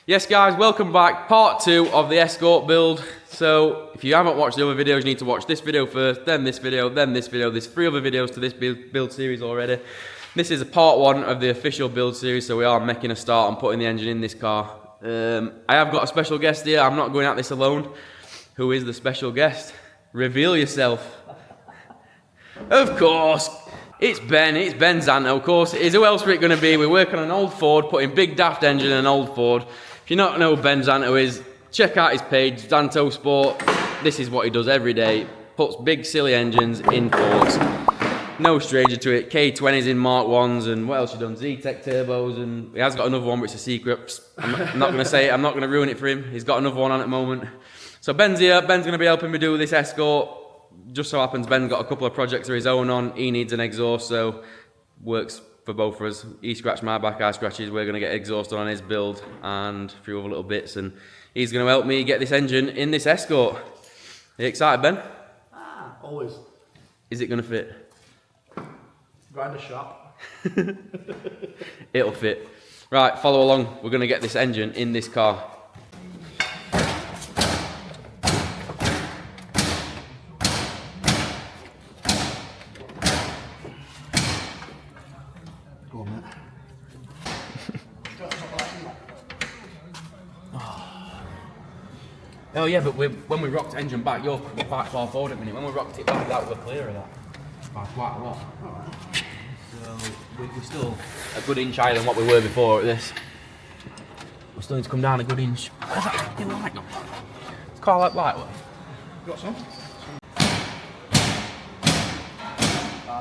Yes guys, welcome back. Part 2 of the Escort build. So, if you haven't watched the other videos, you need to watch this video first, then this video, then this video. There's 3 other videos to this build series already. This is a part 1 of the official build series, so we are making a start on putting the engine in this car. I have got a special guest here. I'm not going at this alone. Who is the special guest? Reveal yourself. Of course, it's Ben Zanto, of course it is. Who else are it going to be? We're working on an old Ford, putting big daft engine in an old Ford. If you don't know who Ben Zanto is, check out his page, Zanto Sport. This is what he does every day. Puts big silly engines in Fords. No stranger to it. K20s in Mark 1s, and what else he done? Z-Tech turbos, and he has got another one, but it's a secret. I'm not going to say it, I'm not going to ruin it for him. He's got another one on at the moment. So Ben's here, Ben's going to be helping me do this Escort. Just so happens Ben's got a couple of projects of his own on. He needs an exhaust, so works for both of us. He scratched my back, I scratch his. We're going to get exhaust on his build and a few other little bits, and he's going to help me get this engine in this Escort. Are you excited, Ben? Always. Is it going to fit? Grind a shop. It'll fit. Right, follow along. We're going to get this engine in this car. Go on, mate. Oh yeah, but when we rocked the engine back, you're quite far forward at the minute. When we rocked it back, that was clear of that. By quite a lot. Alright. So we're still a good inch higher than what we were before at this. We still need to come down a good inch. What's that fucking light? It's called like lightweight. Got some?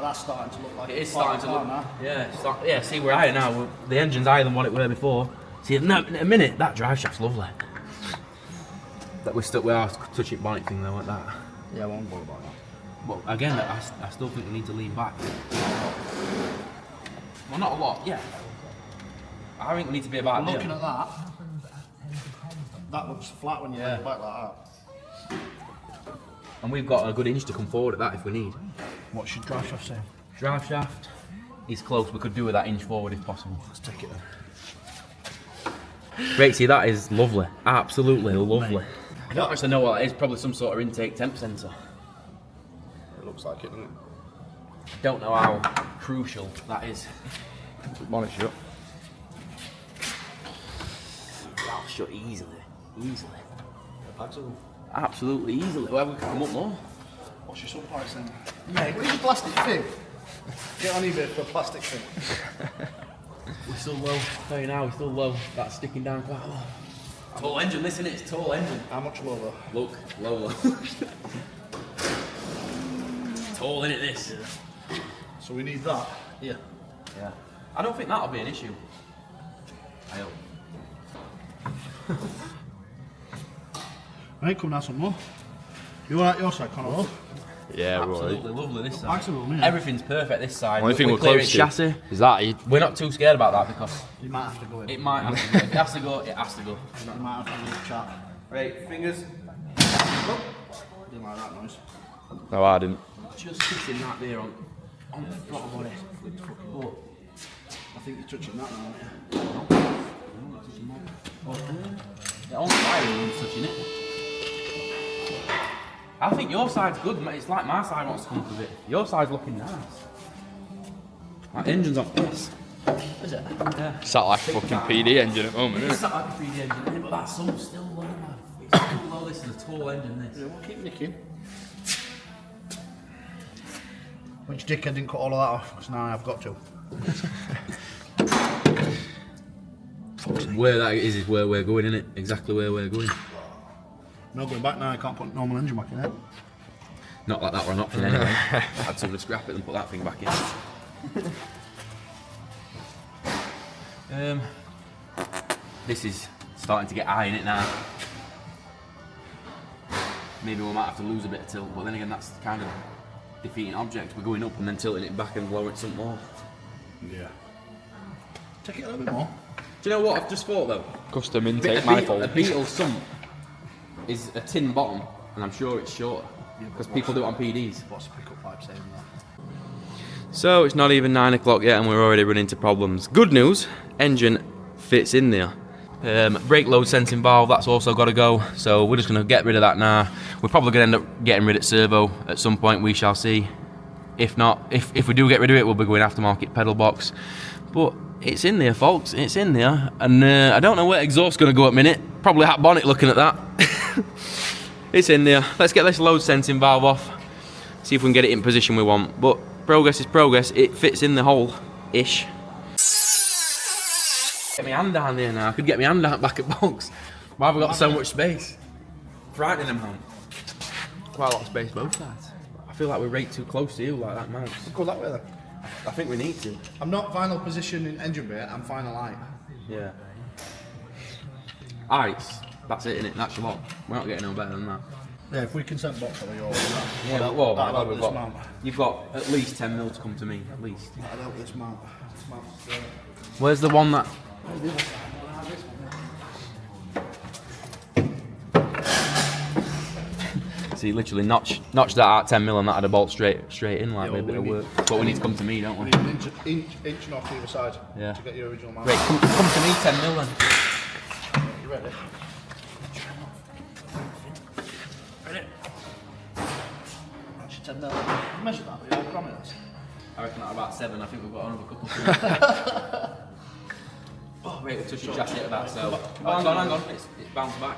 That's starting to look like it is starting to look now. Yeah, see we're higher now. The engine's higher than what it were before. See, in a minute, that drive shaft's lovely. That we are touching bonnet thing though, like that. Yeah, I won't worry about that. But again, I still think we need to lean back. Well, not a lot, yeah. I think we need to be about looking at that, that looks flat when you lean back like that. And we've got a good inch to come forward at that if we need. What's your drive shaft saying? Drive shaft is close. We could do with that inch forward if possible. Let's take it then. Great, see that is lovely. Absolutely lovely. I don't actually know what it is. Probably some sort of intake temp sensor. It looks like it, doesn't it? Don't know how crucial that is. Bonnet shut. That'll shut easily. Easily. Absolutely. Absolutely easily. Well, we can come up more. What's your sub price then? Mate, what is your plastic thing? Get on eBay for a plastic thing. We're still low. I'll tell you now, we're still low. That's sticking down quite low. Tall engine, listen, it's tall engine. How much lower? Look, low. Tall, innit, this? So we need that here. Yeah. I don't think that'll be an issue. I hope. Right, come down some more. You alright your side, Connor? Yeah, we're alright. Absolutely lovely this side. Absolutely, yeah. Everything's perfect this side. Only thing we're clearing close to chassis. is that. We're not too scared about that because You might have to go in. it might have to go. If it has to go, it has to go. You might have to have a little chat. Right, fingers. Oh. Didn't like that noise. No, I didn't. Just kissing that there on the throttle body. Oh. I think you're touching that now, aren't you? Yeah, on fire when you're touching it. I think your side's good. It's like my side wants to come up a bit. Your side's looking nice. That engine's on this. Is it? Yeah. It's like a fucking PD engine at the moment, It's isn't not like a 3D engine, but that's still low, man. It's still low. This is a tall engine, this. Yeah, we'll keep nicking. Which dickhead didn't cut all of that off? Because now I've got to. Where that is where we're going, isn't it? Exactly where we're going. No going back now, I can't put normal engine back in it. Not like that were an option anyway. I'd sort of scrap it and put that thing back in. This is starting to get high in it now. Maybe we might have to lose a bit of tilt, but then again that's kind of defeating object. We're going up and then tilting it back and lowering it some more. Yeah. Take it a little bit more. Do you know what I've just thought though? Custom intake manifold. A Beetle sump is a tin bottom, and I'm sure it's shorter because people do it on PDs. What's the pickup pipe saying that? So it's not even 9 o'clock yet and we're already running into problems. Good news, engine fits in there. Brake load sensing valve, that's also got to go. So we're just going to get rid of that now. We're probably going to end up getting rid of servo at some point, we shall see. If not, if we do get rid of it, we'll be going aftermarket pedal box. But it's in there, folks, it's in there. And I don't know where exhaust's going to go at minute. Probably hat bonnet looking at that. It's in there. Let's get this load sensing valve off. See if we can get it in position we want. But progress is progress. It fits in the hole-ish. Get my hand down there now. I could get my hand down back at box. Why have we got so much space? Frightening them, man. Quite a lot of space both sides. I feel like we're right too close to you, like that mouse. Go that way then. I think we need to. I'm not final position in engine bay, I'm final line. Yeah. Alright, that's it, innit? That's your lot. We're not getting no better than that. Yeah, if we can send box on your that. Yeah, but whoa, that'll help we've this got, mount. you've got at least 10 mil to come to me, at least. That'll help this mount. Where's the one that... See, literally notch that out 10 mil and that had a bolt straight in, like, with a bit of work. But we need to come to me, don't we? We need an inch knock either side Yeah. to get your original mount. Right, come to me 10 mil then. You ready? Ready? That's your 10 mil. Measure that, yeah, I promise. I reckon at about 7, I think we've got another couple. Oh, wait, we touched the chassis at that, so... Oh, hang on, it's bounced back.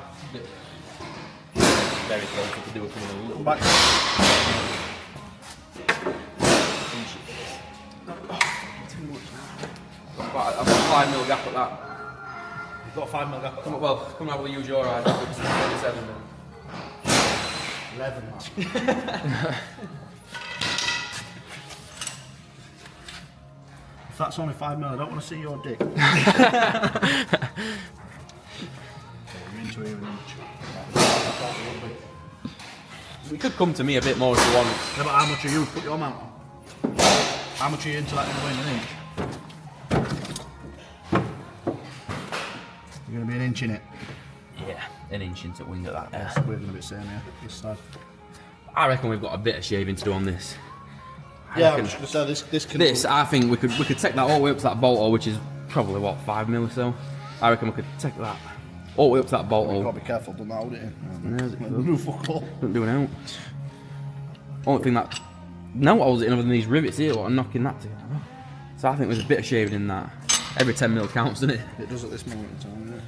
Very close, we could do a little Back. I've got 5 mil gap at that. You've got a 5 mil gap. Come and have a use your eye. It's 7 mil. 11, man. If that's only 5 mil, I don't want to see your dick. You're into here an inch. We could come to me a bit more if you want. Yeah, but how much are you? Put your mount on. How much are you into that in an inch? You're going to be an inch in it. Yeah, an inch into wing at that. Yes, we're going to be the same here, this side. I reckon we've got a bit of shaving to do on this. Yeah, I was just going to say this can... This, I think we could take that all the way up to that bolt hole, which is probably, what, 5 mil or so? I reckon we could take that all the way up to that bolt hole. You've got to be careful, don't hold it in. There's it. No fuck all. Don't do an out. Only thing that no holds it in other than these rivets here, what, I'm knocking that together. So I think there's a bit of shaving in that. Every 10 mil counts, doesn't it? It does at this moment in time, yeah.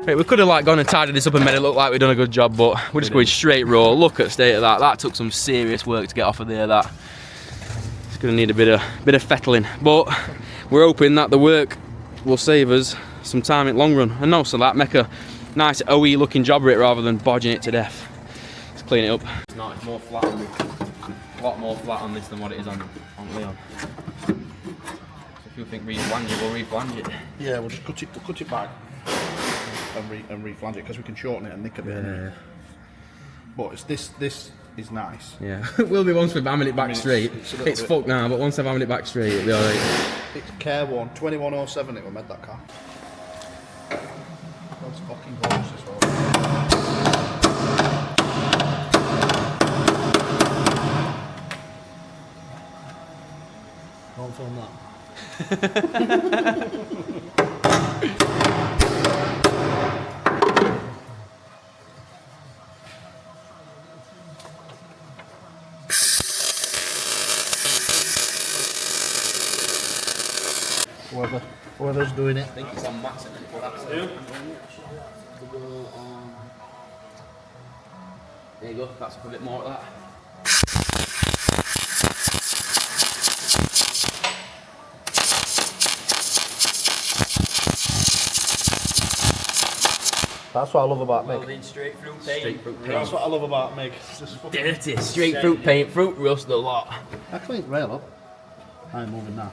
Right, we could have like gone and tidied this up and made it look like we'd done a good job, but we're just going straight raw. Look at the state of that. That took some serious work to get off of there. That it's going to need a bit of fettling, but we're hoping that the work will save us some time in the long run, and also that make a nice OE looking job of it rather than bodging it to death. Let's clean it up. It's not. It's more flat on this. A lot more flat on this than what it is on Leon. So if you think re-flange it, we'll re-flange it. Yeah, we'll just cut it back. And re-flange it because we can shorten it and nick a bit. Yeah. But it's this is nice. Yeah, we'll be once we've hammered it back straight. It's It's fucked now, but once I've hammered it back straight, it'll be alright. It's Care1 2107. It will make that car. Those fucking gorgeous as well. Don't film that. Whoever's doing it. I think it's on max. There you go, that's a bit more of that. That's what I love about Meg. Welding straight through paint. Straight through paint. That's what I love about Meg. It's just fucking Dirty. Straight through paint, fruit rust a lot. I cleaned the rail up. I'm moving now.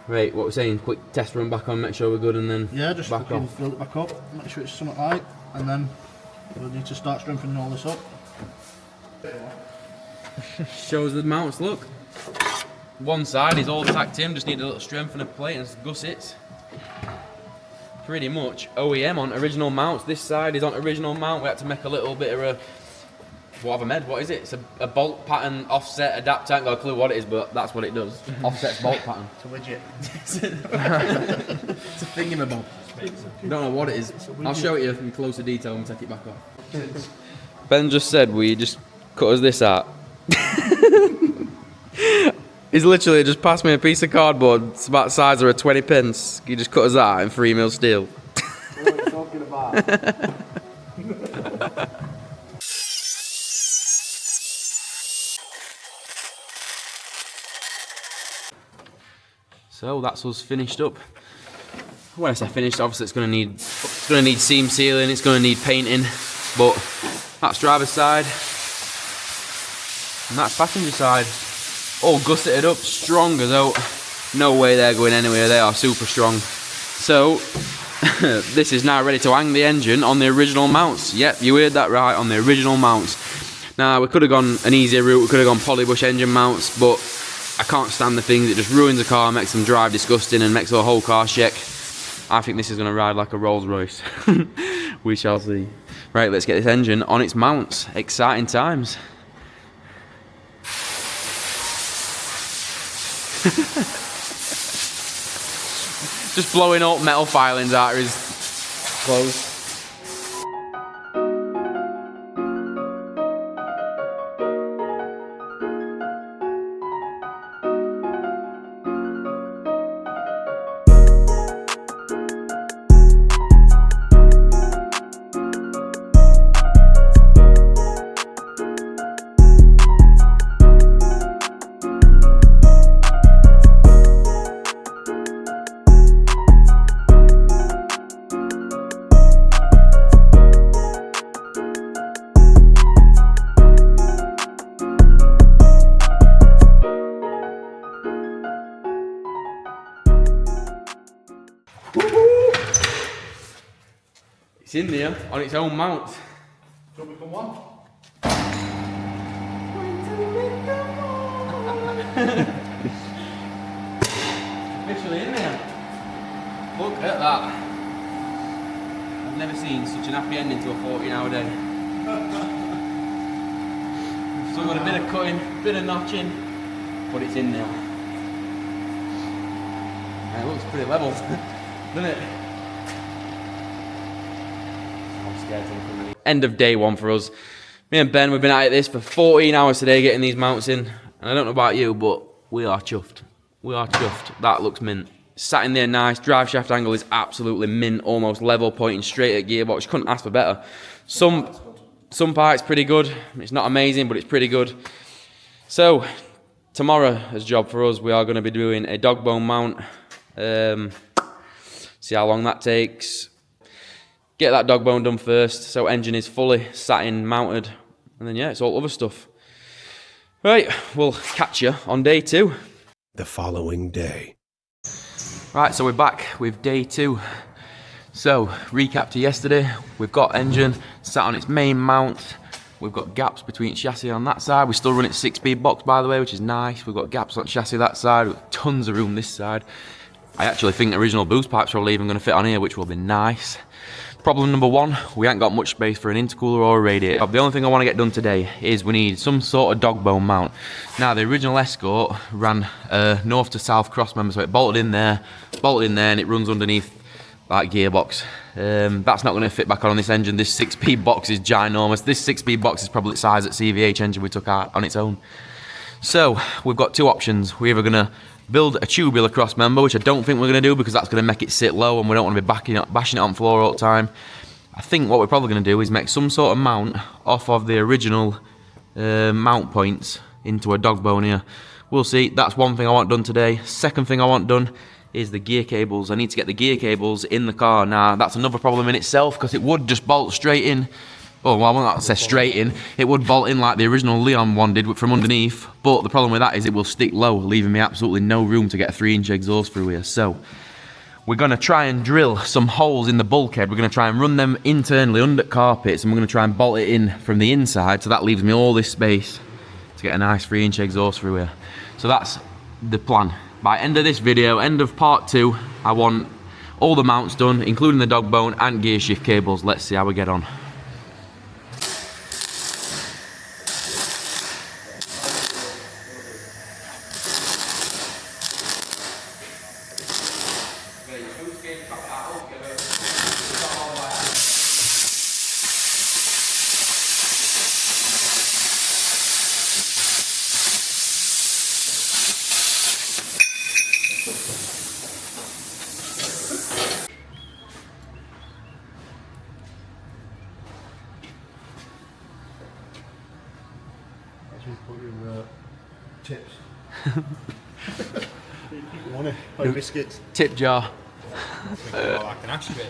Right, what we're saying, quick test run back on, make sure we're good, and then Yeah, just back fucking off. build it back up, make sure it's something light, and then we'll need to start strengthening all this up. Shows the mounts, look. One side is all tacked in, just need a little strength and a plate and some gussets. Pretty much OEM on original mounts. This side is on original mount. We had to make a little bit of a, what have I made? What is it? It's a bolt pattern offset adapter. I ain't got a clue what it is, but that's what it does. Offsets bolt pattern. It's a widget. It's a thingamabob. Don't know what it is. I'll show it you in closer detail when we take it back off. Ben just said we just cut us this out. He's literally just passed me a piece of cardboard. It's about the size of a 20 pence. He just cut us out in 3mm steel. What are you talking about? So that's us finished up. When I say finished, obviously it's gonna need seam sealing, it's gonna need painting, but that's driver's side. And that's passenger side. All gusseted up, strong as out. No way they're going anywhere, they are super strong. So, this is now ready to hang the engine on the original mounts. Yep, you heard that right, on the original mounts. Now, we could have gone an easier route, we could have gone polybush engine mounts, but I can't stand the things, it just ruins the car, makes them drive disgusting and makes the whole car shake. I think this is going to ride like a Rolls Royce. We shall see. Right, let's get this engine on its mounts. Exciting times. Just blowing up metal filings out of his clothes. It's in there on its own mount. Do you want me to come on? Officially in there. Look at that. I've never seen such an happy ending to a 14-hour day. Still got a bit of cutting, a bit of notching, but it's in there. And it looks pretty level, doesn't it? End of day one for us. Me and Ben, we've been at this for 14 hours today getting these mounts in. And I don't know about you, but we are chuffed. We are chuffed. That looks mint. Sat in there nice. Drive shaft angle is absolutely mint. Almost level, pointing straight at gearbox. Couldn't ask for better. Some parts pretty good. It's not amazing, but it's pretty good. So, tomorrow's job for us, we are going to be doing a dog bone mount. See how long that takes. Get that dog bone done first, so engine is fully satin mounted, and then yeah, it's all other stuff. Right, we'll catch you on day two. The following day. Right, so we're back with day two. So, recap to yesterday, we've got engine sat on its main mount. We've got gaps between chassis on that side. We still run it 6-speed box, by the way, which is nice. We've got gaps on chassis that side, with tons of room this side. I actually think the original boost pipes are probably even going to fit on here, which will be nice. Problem number one, we ain't got much space for an intercooler or a radiator. The only thing I want to get done today is we need some sort of dog bone mount. Now, the original Escort ran north to south cross member, so it bolted in there, and it runs underneath that gearbox. That's not going to fit back on this engine. This 6-speed box is ginormous. This 6-speed box is probably the size of the CVH engine we took out on its own. So, we've got two options. We're either going to build a tubular cross member, which I don't think we're going to do because that's going to make it sit low and we don't want to be bashing it on floor all the time. I think what we're probably going to do is make some sort of mount off of the original mount points into a dog bone here. We'll see. That's one thing I want done today. Second thing I want done is the gear cables. I need to get the gear cables in the car. Now, that's another problem in itself because it would just bolt straight in. Oh, well, I won't say straight in. It would bolt in like the original Leon one did from underneath. But the problem with that is it will stick low, leaving me absolutely no room to get a 3-inch exhaust through here. So we're going to try and drill some holes in the bulkhead. We're going to try and run them internally under carpets, and we're going to try and bolt it in from the inside, so that leaves me all this space to get a nice 3-inch exhaust through here. So that's the plan. By end of this video, end of part 2, I want all the mounts done, including the dog bone and gear shift cables. Let's see how we get on. Put your tips. You want it? Like biscuits. Tip jar. Like an ashtray.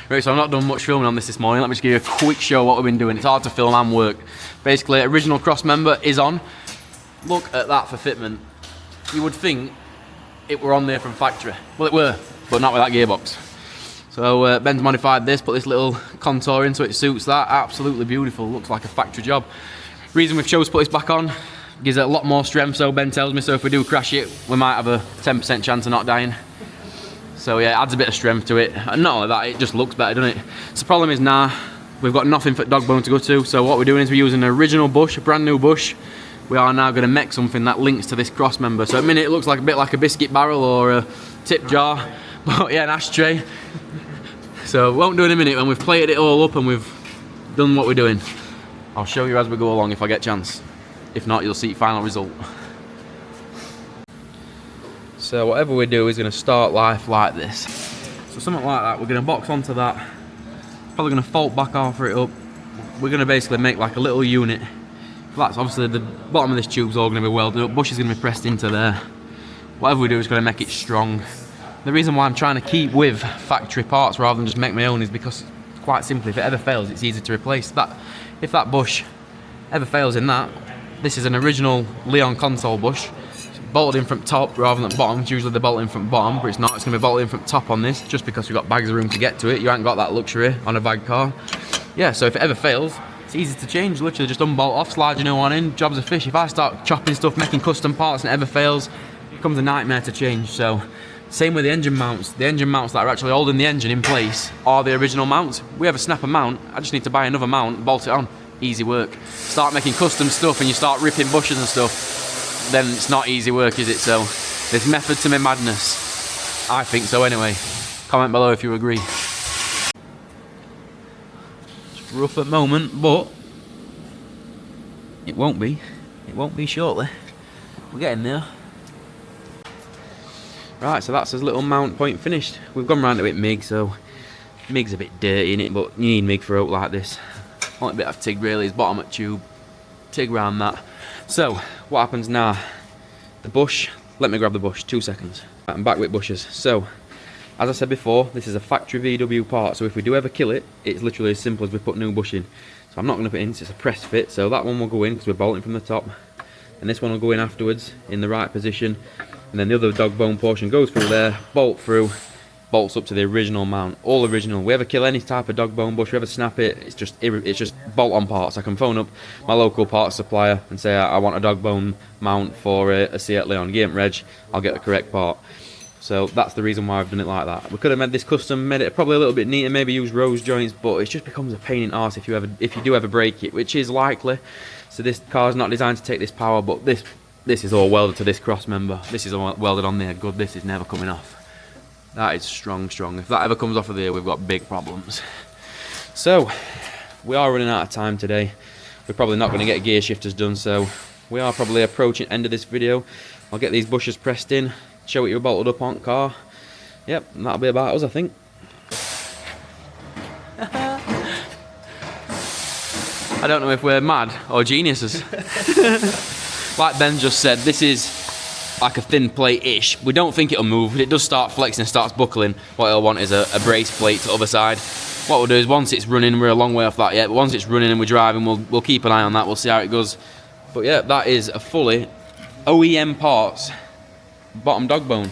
Right, so I've not done much filming on this morning. Let me just give you a quick show of what we've been doing. It's hard to film and work. Basically, original cross member is on. Look at that for fitment. You would think it were on there from factory. Well, it were, but not with that gearbox. So Ben's modified this, put this little contour in so it suits that. Absolutely beautiful, looks like a factory job. Reason we've chose to put this back on, gives it a lot more strength, so Ben tells me, so if we do crash it, we might have a 10% chance of not dying. So yeah, it adds a bit of strength to it. And not only that, it just looks better, doesn't it? So the problem is now, we've got nothing for dog bone to go to, so what we're doing is we're using an original bush, a brand new bush. We are now going to make something that links to this cross member. So at the minute it looks like a bit like a biscuit barrel or a tip jar, but yeah, an ashtray. So we won't do it in a minute when we've plated it all up and we've done what we're doing. I'll show you as we go along if I get a chance. If not, you'll see final result. So whatever we do is going to start life like this. So something like that, we're going to box onto that. Probably going to fold back after it up. We're going to basically make like a little unit. That's obviously the bottom of this tube's all going to be welded up. Bush is going to be pressed into there. Whatever we do is going to make it strong. The reason why I'm trying to keep with factory parts rather than just make my own is because, quite simply, if it ever fails, it's easy to replace. If that bush ever fails in that, this is an original Leon console bush. It's bolted in from top rather than bottom. It's usually they're bolted in from bottom, but it's not. It's going to be bolted in from top on this, just because we've got bags of room to get to it. You haven't got that luxury on a bag car. Yeah, so if it ever fails, it's easy to change. Literally just unbolt off, slide your new one in, job's a fish. If I start chopping stuff, making custom parts and it ever fails, it becomes a nightmare to change. So same with the engine mounts. The engine mounts that are actually holding the engine in place are the original mounts. We have a snapper mount, I just need to buy another mount, bolt it on. Easy work. Start making custom stuff and you start ripping bushes and stuff, then it's not easy work, is it? So there's method to my madness. I think so anyway. Comment below if you agree. It's rough at the moment, but it won't be. It won't be shortly. We're getting there. Right, so that's his little mount point finished. We've gone round it with MIG, so MIG's a bit dirty in it, but you need MIG for out like this. Only bit of TIG really is bottom of tube. TIG round that. So, what happens now? The bush, let me grab the bush, 2 seconds. Right, I'm back with bushes. So, as I said before, this is a factory VW part, so if we do ever kill it, it's literally as simple as we put new bush in. So I'm not going to put it in, it's a press fit, so that one will go in because we're bolting from the top. And this one will go in afterwards, in the right position. And then the other dog bone portion goes through there, bolt through, bolts up to the original mount, all original. We ever kill any type of dog bone bush, we ever snap it, it's just bolt on parts. I can phone up my local parts supplier and say I want a dog bone mount for a Seat Leon, give it reg, I'll get the correct part. So that's the reason why I've done it like that. We could have made this custom, made it probably a little bit neater, maybe use rose joints, but it just becomes a pain in the arse if you do ever break it, which is likely. So this car's not designed to take this power, but this is all welded to this cross member. This is all welded on there. Good, this is never coming off. That is strong, strong. If that ever comes off of there, we've got big problems. So, we are running out of time today. We're probably not going to get gear shifters done, so we are probably approaching the end of this video. I'll get these bushes pressed in, show what you're bolted up on car. Yep, and that'll be about us, I think. I don't know if we're mad or geniuses. Like Ben just said, this is like a thin plate-ish. We don't think it'll move. If it does start flexing and starts buckling, what it'll want is a brace plate to the other side. What we'll do is once it's running, we're a long way off that yet, but once it's running and we're driving, we'll keep an eye on that. We'll see how it goes. But yeah, that is a fully OEM parts bottom dog bone.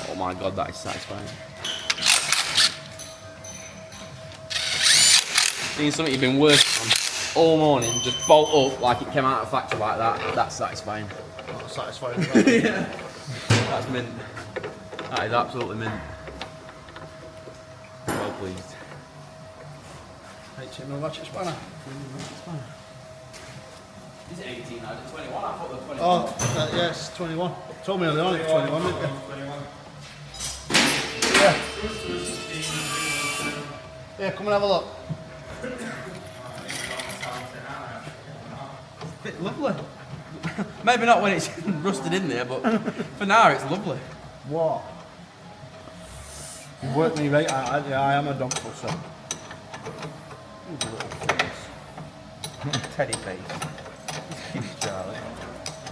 Oh my god, that is satisfying. Seeing something you've been working on all morning just bolt up like it came out of factory like that, that's satisfying. Not satisfying. Yeah. That's mint. That is absolutely mint. Well pleased. 18mm ratchet spanner. Is it 18 now? Is it 21? I thought it was 21. Oh, yes, 21. Told me earlier on it's 21, didn't you? Yeah. Yeah, come and have a look. It's lovely. Maybe not when it's rusted in there, but for now it's lovely. What? You worked me right. I am a dog pusser. Teddy face. Charlie.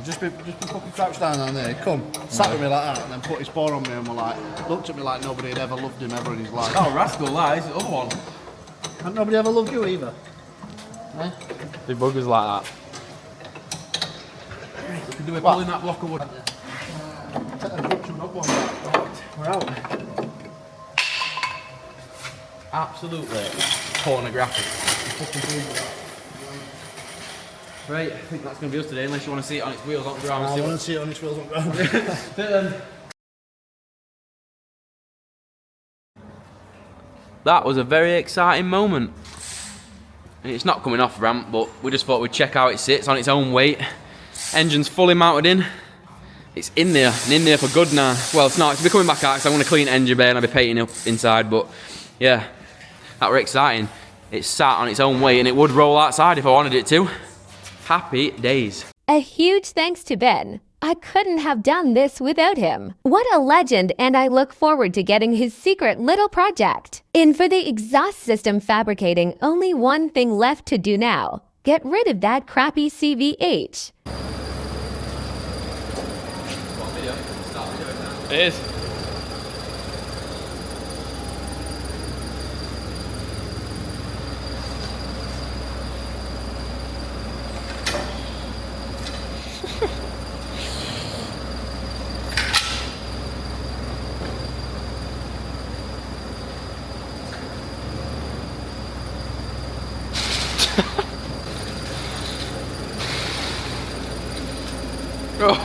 Just be fucking crouched down on there. Come, sat with me like that, and then put his paw on me, and looked at me like nobody had ever loved him ever in his life. Oh, rascal, that is the other one. And nobody ever loved you either. Eh? The buggers like that. We can do a pull in that block of wood. Take a butcher dog one. We're out. Absolutely pornographic. Right, I think that's going to be us today, unless you want to see it on its wheels on the ground. I want to see it on its wheels on the ground. That was a very exciting moment. And it's not coming off ramp, but we just thought we'd check how it sits on its own weight. Engine's fully mounted in. It's in there, and in there for good now. Well, it's not, it's coming back out, because I'm going to clean engine bay and I'll be painting up inside, but yeah, that were exciting. It's sat on its own weight, and it would roll outside if I wanted it to. Happy days. A huge thanks to Ben. I couldn't have done this without him. What a legend, and I look forward to getting his secret little project. In for the exhaust system fabricating, only one thing left to do now. Get rid of that crappy CVH. It is.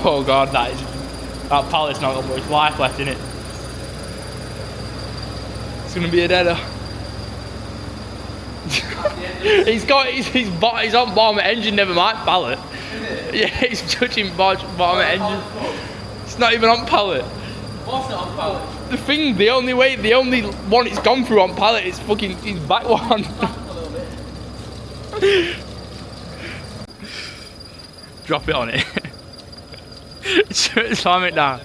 Oh god, that pallet's not got much life left in it. It's gonna be a deader. he's on bottom of engine, never mind pallet. Yeah, he's touching bottom of engine. It's not even on pallet. What's not on pallet? The thing, the only one it's gone through on pallet is fucking his back one. Drop it on it. Slam it down.